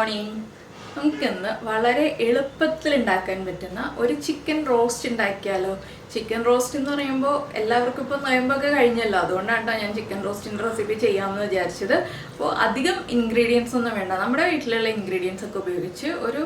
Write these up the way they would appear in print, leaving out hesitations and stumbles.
Morning. നമുക്കിന്ന് വളരെ എളുപ്പത്തിൽ ഉണ്ടാക്കാൻ പറ്റുന്ന ഒരു ചിക്കൻ റോസ്റ്റ് ഉണ്ടാക്കിയാലോ? ചിക്കൻ റോസ്റ്റ് എന്ന് പറയുമ്പോൾ എല്ലാവർക്കും ഇപ്പോൾ നോയമ്പൊക്കെ കഴിഞ്ഞല്ലോ, അതുകൊണ്ടാണ് ഞാൻ ചിക്കൻ റോസ്റ്റിൻ്റെ റെസിപ്പി ചെയ്യാമെന്ന് വിചാരിച്ചത്. അപ്പോൾ അധികം ഇൻഗ്രീഡിയൻസ് ഒന്നും വേണ്ട, നമ്മുടെ വീട്ടിലുള്ള ഇൻഗ്രീഡിയൻസ് ഒക്കെ ഉപയോഗിച്ച് ഒരു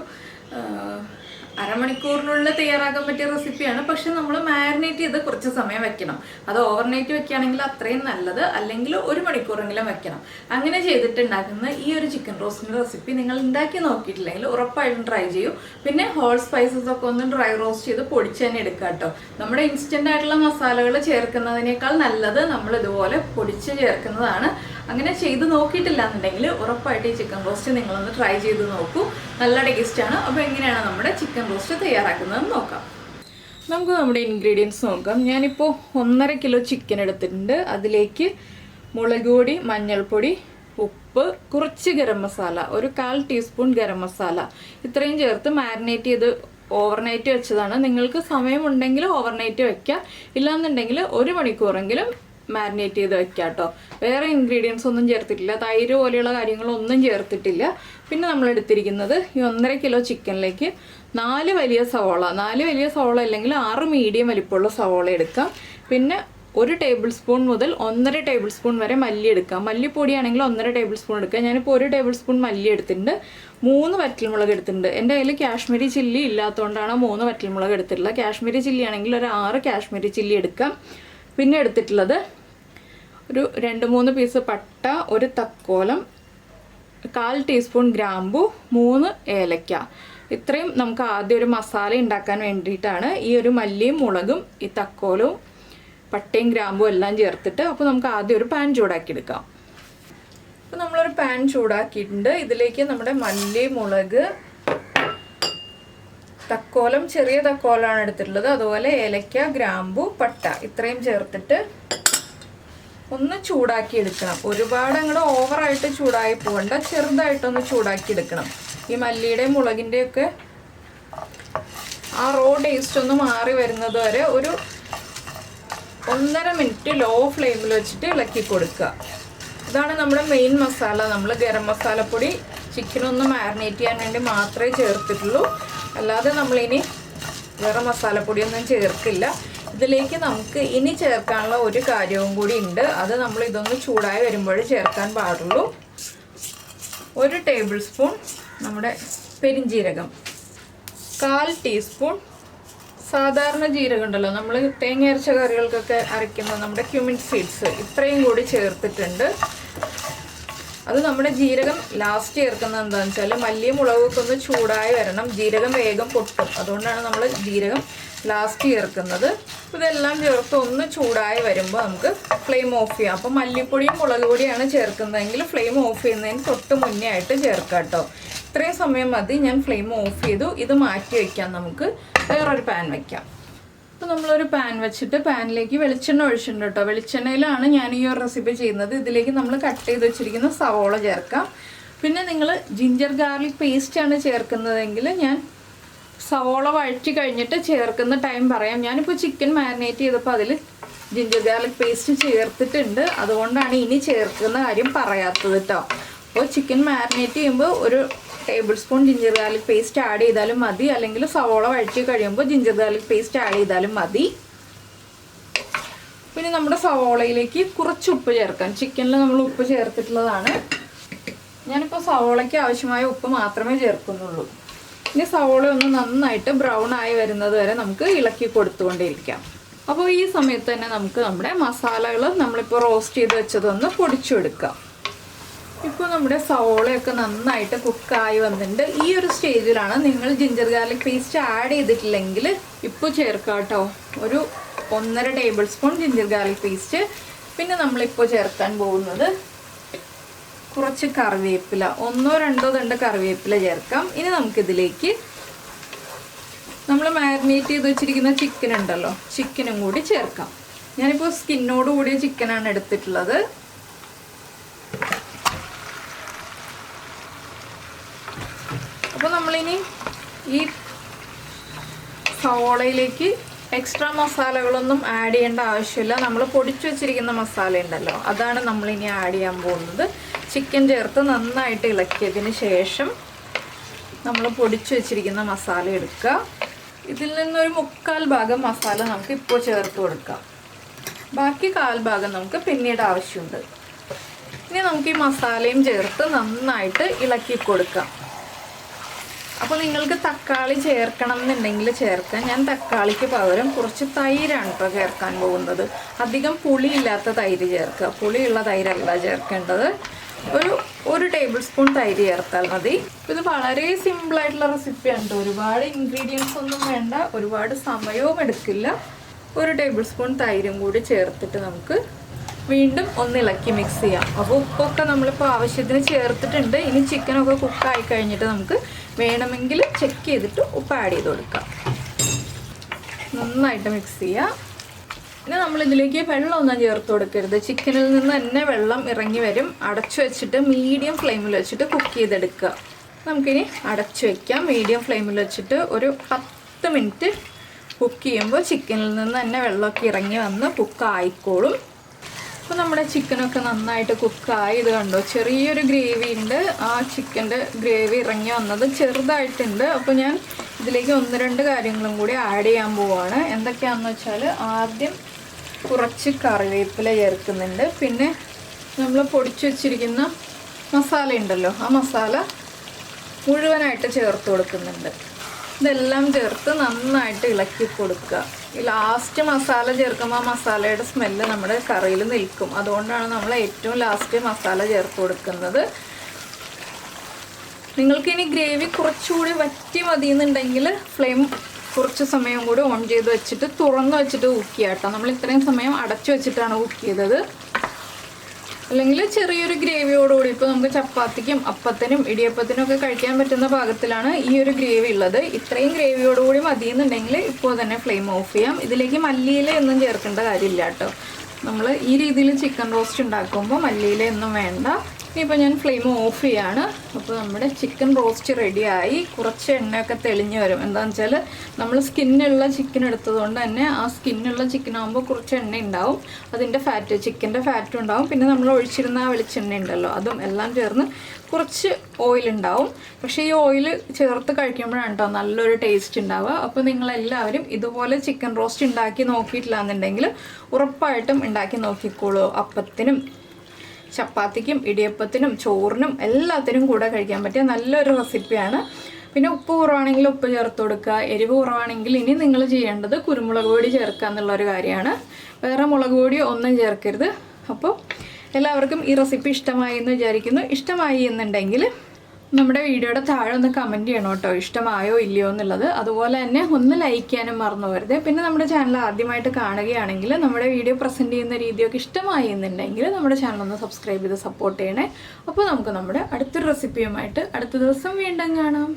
അരമണിക്കൂറിനുള്ളിൽ തയ്യാറാക്കാൻ പറ്റിയ റെസിപ്പിയാണ്. പക്ഷെ നമ്മൾ മാരിനേറ്റ് ചെയ്ത് കുറച്ച് സമയം വെക്കണം. അത് ഓവർനൈറ്റ് വെക്കുകയാണെങ്കിൽ അത്രയും നല്ലത്, അല്ലെങ്കിൽ ഒരു മണിക്കൂറെങ്കിലും വെക്കണം. അങ്ങനെ ചെയ്തിട്ടുണ്ടാക്കുന്ന ഈ ഒരു ചിക്കൻ റോസ്റ്റിൻ്റെ റെസിപ്പി നിങ്ങൾ ഉണ്ടാക്കി നോക്കിയിട്ടില്ലെങ്കിൽ ഉറപ്പായിട്ടും ട്രൈ ചെയ്യൂ. പിന്നെ ഹോൾ സ്പൈസസ് ഒക്കെ ഒന്ന് ഡ്രൈ റോസ്റ്റ് ചെയ്ത് പൊടിച്ച് തന്നെ എടുക്കുക കേട്ടോ. നമ്മുടെ ഇൻസ്റ്റൻ്റ് ആയിട്ടുള്ള മസാലകൾ ചേർക്കുന്നതിനേക്കാൾ നല്ലത് നമ്മൾ ഇതുപോലെ പൊടിച്ച് ചേർക്കുന്നതാണ്. അങ്ങനെ ചെയ്ത് നോക്കിയിട്ടില്ല എന്നുണ്ടെങ്കിൽ ഉറപ്പായിട്ട് ഈ ചിക്കൻ റോസ്റ്റ് നിങ്ങളൊന്ന് ട്രൈ ചെയ്ത് നോക്കൂ. നല്ല ടേസ്റ്റാണ്. അപ്പോൾ എങ്ങനെയാണ് നമ്മുടെ ചിക്കൻ റോസ്റ്റ് തയ്യാറാക്കുന്നതെന്ന് നോക്കാം. നമുക്ക് നമ്മുടെ ഇൻഗ്രീഡിയൻസ് നോക്കാം. ഞാനിപ്പോൾ 1.5 കിലോ ചിക്കൻ എടുത്തിട്ടുണ്ട്. അതിലേക്ക് മുളക് പൊടി, മഞ്ഞൾപ്പൊടി, ഉപ്പ്, കുറച്ച് ഗരം മസാല, ഒരു 1/4 ടീസ്പൂൺ ഗരം മസാല, ഇത്രയും ചേർത്ത് മാരിനേറ്റ് ചെയ്ത് ഓവർനൈറ്റ് വെച്ചതാണ്. നിങ്ങൾക്ക് സമയമുണ്ടെങ്കിൽ ഓവർനൈറ്റ് വെക്കാം, ഇല്ലാന്നുണ്ടെങ്കിൽ ഒരു മണിക്കൂറെങ്കിലും മാരിനേറ്റ് ചെയ്ത് വെക്കാം കേട്ടോ. വേറെ ഇൻഗ്രീഡിയൻസ് ഒന്നും ചേർത്തിട്ടില്ല, തൈര് പോലെയുള്ള കാര്യങ്ങളൊന്നും ചേർത്തിട്ടില്ല. പിന്നെ നമ്മൾ എടുത്തിരിക്കുന്നത് ഈ 1.5 കിലോ ചിക്കനിലേക്ക് 4 വലിയ സവോള, 4 വലിയ സവോള അല്ലെങ്കിൽ 6 മീഡിയം വലിപ്പമുള്ള സവോള എടുക്കാം. പിന്നെ 1 ടേബിൾ സ്പൂൺ മുതൽ 1.5 ടേബിൾ സ്പൂൺ വരെ മല്ലി എടുക്കാം. മല്ലിപ്പൊടിയാണെങ്കിൽ 1.5 ടേബിൾ സ്പൂൺ എടുക്കാം. ഞാനിപ്പോൾ 1 ടേബിൾ സ്പൂൺ മല്ലി എടുത്തിട്ടുണ്ട്. 3 വറ്റൽമുളക് എടുത്തിട്ടുണ്ട്. എൻ്റെ കയ്യിൽ കാശ്മീരി ചില്ലി ഇല്ലാത്തതുകൊണ്ടാണ് 3 വറ്റൽമുളക് എടുത്തിട്ടുള്ളത്. കാശ്മീരി ചില്ലി ആണെങ്കിൽ ഒരു 6 കാശ്മീരി ചില്ലി എടുക്കാം. പിന്നെ എടുത്തിട്ടുള്ളത് ഒരു 2-3 പീസ് പട്ട, ഒരു തക്കോലം, 1/4 ടീസ്പൂൺ ഗ്രാമ്പു, 3 ഏലക്ക. ഇത്രയും നമുക്ക് ആദ്യം ഒരു മസാല ഉണ്ടാക്കാൻ വേണ്ടിയിട്ടാണ്. ഈ ഒരു മല്ലിയും മുളകും ഈ തക്കോലവും പട്ടയും ഗ്രാമ്പും എല്ലാം ചേർത്തിട്ട് അപ്പോൾ നമുക്ക് ആദ്യം ഒരു പാൻ ചൂടാക്കിയെടുക്കാം. അപ്പോൾ നമ്മളൊരു പാൻ ചൂടാക്കിയിട്ടുണ്ട്. ഇതിലേക്ക് നമ്മുടെ മല്ലി, മുളക്, തക്കോലം, ചെറിയ തക്കോലമാണ് എടുത്തിട്ടുള്ളത്, അതുപോലെ ഏലക്ക, ഗ്രാമ്പു, പട്ട ഇത്രയും ചേർത്തിട്ട് ഒന്ന് ചൂടാക്കി എടുക്കണം. ഒരുപാട് അങ്ങോട്ട് ഓവറായിട്ട് ചൂടായി പോകണ്ട, ചെറുതായിട്ടൊന്ന് ചൂടാക്കി എടുക്കണം. ഈ മല്ലിയുടെയും മുളകിൻ്റെയും ഒക്കെ ആ റോ ടേസ്റ്റ് ഒന്ന് മാറി വരുന്നത് വരെ ഒരു 1.5 മിനിറ്റ് ലോ ഫ്ലെയിമിൽ വെച്ചിട്ട് ഇളക്കി കൊടുക്കുക. ഇതാണ് നമ്മുടെ മെയിൻ മസാല. നമ്മൾ ഗരം മസാലപ്പൊടി ചിക്കനൊന്ന് മാരിനേറ്റ് ചെയ്യാൻ വേണ്ടി മാത്രമേ ചേർത്തിട്ടുള്ളൂ, അല്ലാതെ നമ്മളിനി വേറെ മസാലപ്പൊടിയൊന്നും ചേർക്കില്ല. ഇതിലേക്ക് നമുക്ക് ഇനി ചേർക്കാനുള്ള ഒരു കാര്യവും കൂടി ഉണ്ട്. അത് നമ്മൾ ഇതൊന്ന് ചൂടായി വരുമ്പോൾ ചേർക്കാൻ പാടുള്ളൂ. 1 ടേബിൾ സ്പൂൺ നമ്മുടെ പെരിഞ്ജീരകം, 1/4 ടീസ്പൂൺ സാധാരണ ജീരകം ഉണ്ടല്ലോ, നമ്മൾ തേങ്ങ അരച്ച കറികൾക്കൊക്കെ അരയ്ക്കുന്ന നമ്മുടെ ക്യുമിൻ സീഡ്സ്, ഇത്രയും കൂടി ചേർത്തിട്ടുണ്ട്. അത് നമ്മുടെ ജീരകം ലാസ്റ്റ് ചേർക്കുന്നത് എന്താണെന്ന് വെച്ചാൽ മല്ലിയും മുളകൊക്കെ ഒന്ന് ചൂടായി വരണം, ജീരകം വേഗം പൊട്ടും, അതുകൊണ്ടാണ് നമ്മൾ ജീരകം ലാസ്റ്റ് ചേർക്കുന്നത്. ഇതെല്ലാം ചേർത്ത് ഒന്ന് ചൂടായി വരുമ്പോൾ നമുക്ക് ഫ്ലെയിം ഓഫ് ചെയ്യാം. അപ്പോൾ മല്ലിപ്പൊടിയും മുളക് പൊടിയാണ് ചേർക്കുന്നതെങ്കിൽ ഫ്ലെയിം ഓഫ് ചെയ്യുന്നതിന് തൊട്ട് മുന്നേ ആയിട്ട് ചേർക്കാം കേട്ടോ. ഇത്രയും സമയം മതി. ഞാൻ ഫ്ലെയിം ഓഫ് ചെയ്തു. ഇത് മാറ്റി വയ്ക്കാം, നമുക്ക് വേറൊരു പാൻ വയ്ക്കാം. അപ്പോൾ നമ്മളൊരു പാൻ വെച്ചിട്ട് പാനിലേക്ക് വെളിച്ചെണ്ണ ഒഴിച്ചിട്ടുണ്ട് കേട്ടോ. വെളിച്ചെണ്ണയിലാണ് ഞാൻ ഈ ഒരു റെസിപ്പി ചെയ്യുന്നത്. ഇതിലേക്ക് നമ്മൾ കട്ട് ചെയ്ത് വെച്ചിരിക്കുന്ന സവോള ചേർക്കാം. പിന്നെ നിങ്ങൾ ജിഞ്ചർ ഗാർലിക് പേസ്റ്റാണ് ചേർക്കുന്നതെങ്കിൽ ഞാൻ സവോള വഴറ്റി കഴിഞ്ഞിട്ട് ചേർക്കുന്ന ടൈം പറയാം. ഞാനിപ്പോൾ ചിക്കൻ മാരിനേറ്റ് ചെയ്തപ്പോൾ അതിൽ ജിഞ്ചർ ഗാർലിക് പേസ്റ്റ് ചേർത്തിട്ടുണ്ട്, അതുകൊണ്ടാണ് ഇനി ചേർക്കുന്ന കാര്യം പറയാത്തത് കേട്ടോ. അപ്പോൾ ചിക്കൻ മാരിനേറ്റ് ചെയ്യുമ്പോൾ 1 table spoon ginger garlic paste add ചെയ്താലും മതി, അല്ലെങ്കിൽ സവോള വഴറ്റി കഴിയുമ്പോൾ ജിഞ്ചർ ഗാർലിക് പേസ്റ്റ് ആഡ് ചെയ്താലും മതി. പിന്നെ നമ്മുടെ സവോളയിലേക്ക് കുറച്ച് ഉപ്പ് ചേർക്കാം. ചിക്കനിൽ നമ്മൾ ഉപ്പ് ചേർത്തിട്ടുള്ളതാണ്. ഞാനിപ്പോൾ സവോളയ്ക്ക് ആവശ്യമായ ഉപ്പ് മാത്രമേ ചേർക്കുന്നുള്ളൂ. ഇനി സവോള ഒന്ന് നന്നായിട്ട് ബ്രൗൺ ആയി വരുന്നത് വരെ നമുക്ക് ഇളക്കി കൊടുത്തുകൊണ്ടിരിക്കാം. അപ്പോൾ ഈ സമയത്ത് തന്നെ നമുക്ക് നമ്മുടെ മസാലകൾ നമ്മളിപ്പോൾ റോസ്റ്റ് ചെയ്ത് വെച്ചതൊന്ന് പൊടിച്ചെടുക്കാം. ഇപ്പോൾ നമ്മുടെ സവോളയൊക്കെ നന്നായിട്ട് കുക്കായി വന്നിട്ടുണ്ട്. ഈ ഒരു സ്റ്റേജിലാണ് നിങ്ങൾ ജിഞ്ചർ ഗാർലിക് പേസ്റ്റ് ആഡ് ചെയ്തിട്ടില്ലെങ്കിൽ ഇപ്പോൾ ചേർക്കാം കേട്ടോ. ഒരു 1.5 table spoon ginger garlic paste. പിന്നെ നമ്മളിപ്പോൾ ചേർക്കാൻ പോകുന്നത് കുറച്ച് കറിവേപ്പില, 1-2 തണ്ട് കറിവേപ്പില ചേർക്കാം. ഇനി നമുക്കിതിലേക്ക് നമ്മൾ മാരിനേറ്റ് ചെയ്ത് വെച്ചിരിക്കുന്ന ചിക്കൻ ഉണ്ടല്ലോ, ചിക്കനും കൂടി ചേർക്കാം. ഞാനിപ്പോൾ സ്കിന്നോട് കൂടിയ ചിക്കനാണ് എടുത്തിട്ടുള്ളത്. അപ്പോൾ നമ്മളിനി ഈ സവോളയിലേക്ക് എക്സ്ട്രാ മസാലകളൊന്നും ആഡ് ചെയ്യേണ്ട ആവശ്യമില്ല. നമ്മൾ പൊടിച്ചു വെച്ചിരിക്കുന്ന മസാല ഉണ്ടല്ലോ, അതാണ് നമ്മളിനി ആഡ് ചെയ്യാൻ പോകുന്നത്. ചിക്കൻ ചേർത്ത് നന്നായിട്ട് ഇളക്കിയതിന് ശേഷം നമ്മൾ പൊടിച്ചു വെച്ചിരിക്കുന്ന മസാല എടുക്കുക. ഇതിൽ നിന്നൊരു 1/4 ഭാഗം മസാല നമുക്ക് ഇപ്പോൾ ചേർത്ത് കൊടുക്കാം. ബാക്കി 1/4 ഭാഗം നമുക്ക് പിന്നീട് ആവശ്യമുണ്ട്. ഇനി നമുക്ക് ഈ മസാലയും ചേർത്ത് നന്നായിട്ട് ഇളക്കി കൊടുക്കാം. അപ്പോൾ നിങ്ങൾക്ക് തക്കാളി ചേർക്കണം എന്നുണ്ടെങ്കിൽ ചേർക്കാം. ഞാൻ തക്കാളിക്ക് പകരം കുറച്ച് തൈരാണ് ഇപ്പോൾ ചേർക്കാൻ പോകുന്നത്. അധികം പുളിയില്ലാത്ത തൈര് ചേർക്കുക, പുളിയുള്ള തൈരല്ല ചേർക്കേണ്ടത്. ഒരു ടേബിൾ സ്പൂൺ തൈര് ചേർത്താൽ മതി. ഇത് വളരെ സിമ്പിളായിട്ടുള്ള റെസിപ്പിയാണ്. ഒരുപാട് ഇൻഗ്രീഡിയൻസ് ഒന്നും വേണ്ട, ഒരുപാട് സമയവും എടുക്കില്ല. 1 ടേബിൾ സ്പൂൺ തൈരും കൂടി ചേർത്തിട്ട് നമുക്ക് വീണ്ടും ഒന്ന് ഇളക്കി മിക്സ് ചെയ്യാം. അപ്പോൾ ഉപ്പൊക്കെ നമ്മളിപ്പോൾ ആവശ്യത്തിന് ചേർത്തിട്ടുണ്ട്. ഇനി ചിക്കനൊക്കെ കുക്കായി കഴിഞ്ഞിട്ട് നമുക്ക് വേണമെങ്കിൽ ചെക്ക് ചെയ്തിട്ട് ഉപ്പ് ആഡ് ചെയ്ത് കൊടുക്കാം. നന്നായിട്ട് മിക്സ് ചെയ്യാം. പിന്നെ നമ്മളിതിലേക്ക് വെള്ളമൊന്നും ചേർത്ത് കൊടുക്കരുത്. ചിക്കനിൽ നിന്ന് തന്നെ വെള്ളം ഇറങ്ങി വരും. അടച്ചു വെച്ചിട്ട് മീഡിയം ഫ്ലെയിമിൽ വെച്ചിട്ട് കുക്ക് ചെയ്തെടുക്കുക. നമുക്കിനി അടച്ചു വയ്ക്കാം. മീഡിയം ഫ്ലെയിമിൽ വെച്ചിട്ട് ഒരു 10 മിനിറ്റ് കുക്ക് ചെയ്യുമ്പോൾ ചിക്കനിൽ നിന്ന് തന്നെ വെള്ളമൊക്കെ ഇറങ്ങി വന്ന് കുക്കായിക്കോളും. അപ്പോൾ നമ്മുടെ ചിക്കനൊക്കെ നന്നായിട്ട് കുക്കായി. ഇത് കണ്ടോ, ചെറിയൊരു ഗ്രേവി ഉണ്ട്. ആ ചിക്കൻ്റെ ഗ്രേവി ഇറങ്ങി വന്നത് ചെറുതായിട്ടുണ്ട്. അപ്പോൾ ഞാൻ ഇതിലേക്ക് 1-2 കാര്യങ്ങളും കൂടി ആഡ് ചെയ്യാൻ പോവുകയാണ്. എന്തൊക്കെയാണെന്ന് വെച്ചാൽ, ആദ്യം കുറച്ച് കറിവേപ്പില ചേർക്കുന്നുണ്ട്. പിന്നെ നമ്മൾ പൊടിച്ചു വെച്ചിരിക്കുന്ന മസാല ഉണ്ടല്ലോ, ആ മസാല മുഴുവനായിട്ട് ചേർത്ത് കൊടുക്കുന്നുണ്ട്. ഇതെല്ലാം ചേർത്ത് നന്നായിട്ട് ഇളക്കി കൊടുക്കുക. ഈ ലാസ്റ്റ് മസാല ചേർക്കുമ്പോൾ ആ മസാലയുടെ സ്മെല്ല് നമ്മുടെ കറിയിൽ നിൽക്കും. അതുകൊണ്ടാണ് നമ്മൾ ഏറ്റവും ലാസ്റ്റ് മസാല ചേർത്ത് കൊടുക്കുന്നത്. നിങ്ങൾക്കിനി ഗ്രേവി കുറച്ചുകൂടി വറ്റി മതിയെന്നുണ്ടെങ്കിൽ ഫ്ലെയിം കുറച്ച് സമയം കൂടി ഓൺ ചെയ്ത് വെച്ചിട്ട് തുറന്ന് വെച്ചിട്ട് കുക്ക് ചെയ്യാം കേട്ടോ. നമ്മൾ ഇത്രയും സമയം അടച്ചു വെച്ചിട്ടാണ് കുക്ക് ചെയ്തത്. അല്ലെങ്കിൽ ചെറിയൊരു ഗ്രേവിയോടുകൂടി ഇപ്പോൾ നമുക്ക് ചപ്പാത്തിക്കും അപ്പത്തിനും ഇടിയപ്പത്തിനും ഒക്കെ കഴിക്കാൻ പറ്റുന്ന പാകത്തിലാണ് ഈ ഒരു ഗ്രേവി ഉള്ളത്. ഇത്രയും ഗ്രേവിയോടുകൂടി മതിയെന്നുണ്ടെങ്കിൽ ഇപ്പോൾ തന്നെ ഫ്ലെയിം ഓഫ് ചെയ്യാം. ഇതിലേക്ക് മല്ലിയില ഒന്നും ചേർക്കേണ്ട കാര്യമില്ല കേട്ടോ. നമ്മൾ ഈ രീതിയിൽ ചിക്കൻ റോസ്റ്റ് ഉണ്ടാക്കുമ്പോൾ മല്ലിയില ഒന്നും വേണ്ട. ഇനിയിപ്പോൾ ഞാൻ ഫ്ലെയിം ഓഫ് ചെയ്യാണ്. അപ്പോൾ നമ്മുടെ ചിക്കൻ റോസ്റ്റ് റെഡിയായി. കുറച്ച് എണ്ണയൊക്കെ തെളിഞ്ഞ് വരും. എന്താണെന്ന് വെച്ചാൽ നമ്മൾ സ്കിന്നുള്ള ചിക്കൻ എടുത്തതുകൊണ്ട് തന്നെ ആ സ്കിന്നുള്ള ചിക്കൻ ആകുമ്പോൾ കുറച്ച് എണ്ണ ഉണ്ടാവും. അതിൻ്റെ ഫാറ്റ്, ചിക്കൻ്റെ ഫാറ്റും ഉണ്ടാവും. പിന്നെ നമ്മൾ ഒഴിച്ചിരുന്ന ആ വെളിച്ചെണ്ണ ഉണ്ടല്ലോ, അതും എല്ലാം ചേർന്ന് കുറച്ച് ഓയിലുണ്ടാവും. പക്ഷേ ഈ ഓയിൽ ചേർത്ത് കഴിക്കുമ്പോഴാണ് കേട്ടോ നല്ലൊരു ടേസ്റ്റ് ഉണ്ടാവുക. അപ്പോൾ നിങ്ങളെല്ലാവരും ഇതുപോലെ ചിക്കൻ റോസ്റ്റ് ഉണ്ടാക്കി നോക്കിയിട്ടില്ല എന്നുണ്ടെങ്കിൽ ഉറപ്പായിട്ടും ഉണ്ടാക്കി നോക്കിക്കോളൂ. അപ്പത്തിനും ചപ്പാത്തിക്കും ഇടിയപ്പത്തിനും ചോറിനും എല്ലാത്തിനും കൂടെ കഴിക്കാൻ പറ്റിയ നല്ലൊരു റെസിപ്പിയാണ്. പിന്നെ ഉപ്പ് കുറവാണെങ്കിൽ ഉപ്പ് ചേർത്ത് കൊടുക്കുക. എരിവ് കുറവാണെങ്കിൽ ഇനി നിങ്ങൾ ചെയ്യേണ്ടത് കുരുമുളക് പൊടി ചേർക്കുക എന്നുള്ളൊരു കാര്യമാണ്. വേറെ മുളക് പൊടി ഒന്നും ചേർക്കരുത്. അപ്പോൾ എല്ലാവർക്കും ഈ റെസിപ്പി ഇഷ്ടമായി എന്ന് വിചാരിക്കുന്നു. ഇഷ്ടമായി എന്നുണ്ടെങ്കിൽ നമ്മുടെ വീഡിയോയുടെ താഴെ ഒന്ന് കമൻറ്റ് ചെയ്യണം കേട്ടോ, ഇഷ്ടമായോ ഇല്ലയോ എന്നുള്ളത്. അതുപോലെ തന്നെ ഒന്ന് ലൈക്ക് ചെയ്യാനും മറന്നു പോകരുത്. പിന്നെ നമ്മുടെ ചാനൽ ആദ്യമായിട്ട് കാണുകയാണെങ്കിൽ നമ്മുടെ വീഡിയോ പ്രസൻറ്റ് ചെയ്യുന്ന രീതിയൊക്കെ ഇഷ്ടമായി എന്നുണ്ടെങ്കിൽ നമ്മുടെ ചാനൽ ഒന്ന് സബ്സ്ക്രൈബ് ചെയ്ത് സപ്പോർട്ട് ചെയ്യണേ. അപ്പോൾ നമുക്ക് നമ്മുടെ അടുത്തൊരു റെസിപ്പിയുമായിട്ട് അടുത്ത ദിവസം വീണ്ടും കാണാം.